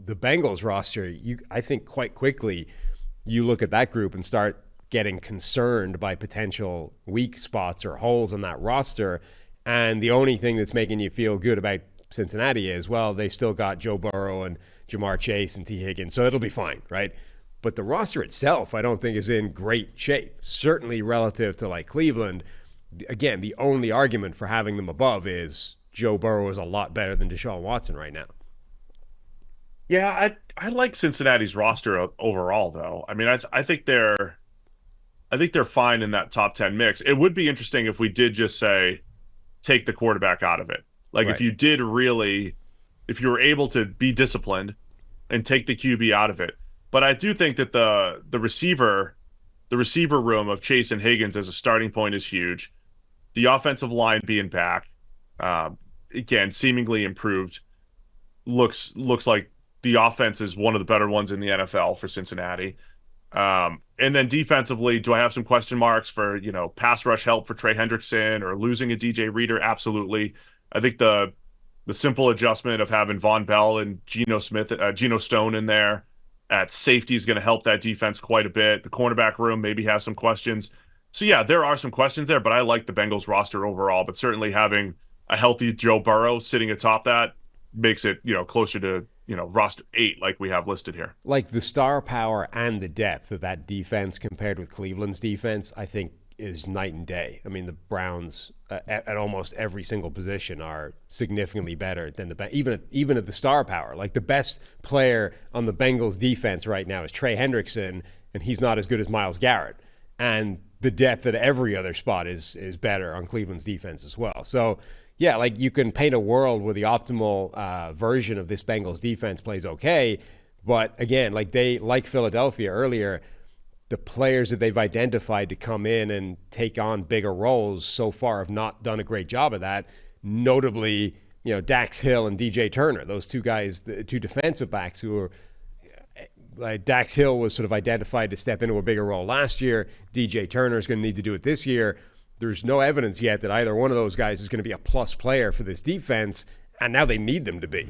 the Bengals roster, I think quite quickly you look at that group and start getting concerned by potential weak spots or holes in that roster. And the only thing that's making you feel good about Cincinnati is, well, they've still got Joe Burrow and Jamar Chase and T. Higgins, so it'll be fine, right? But the roster itself, I don't think is in great shape, certainly relative to like Cleveland. Again, the only argument for having them above is Joe Burrow is a lot better than Deshaun Watson right now. Yeah, I like Cincinnati's roster overall, though. I mean, I think they're fine in that top 10 mix. It would be interesting if we did just say take the quarterback out of it. Like Right. if you were able to be disciplined and take the QB out of it. But I do think that the receiver room of Chase and Higgins as a starting point is huge. The offensive line being back, again, seemingly improved, looks like the offense is one of the better ones in the NFL for Cincinnati. And then defensively, do I have some question marks for, pass rush help for Trey Hendrickson or losing a DJ Reader? Absolutely. I think the simple adjustment of having Von Bell and Geno Stone in there at safety is going to help that defense quite a bit. The cornerback room maybe has some questions. So yeah, there are some questions there, but I like the Bengals roster overall, but certainly having a healthy Joe Burrow sitting atop that makes it, closer to, roster 8 like we have listed here. Like the star power and the depth of that defense compared with Cleveland's defense, I think is night and day. I mean, the Browns at almost every single position are significantly better than even at the star power. Like the best player on the Bengals defense right now is Trey Hendrickson, and he's not as good as Myles Garrett. And the depth at every other spot is better on Cleveland's defense as well. So yeah, like you can paint a world where the optimal version of this Bengals defense plays okay, but again, like Philadelphia earlier, the players that they've identified to come in and take on bigger roles so far have not done a great job of that. Notably, Dax Hill and DJ Turner, those two guys, the two defensive backs who are like Dax Hill was sort of identified to step into a bigger role last year. DJ Turner is going to need to do it this year. There's no evidence yet that either one of those guys is going to be a plus player for this defense, and now they need them to be.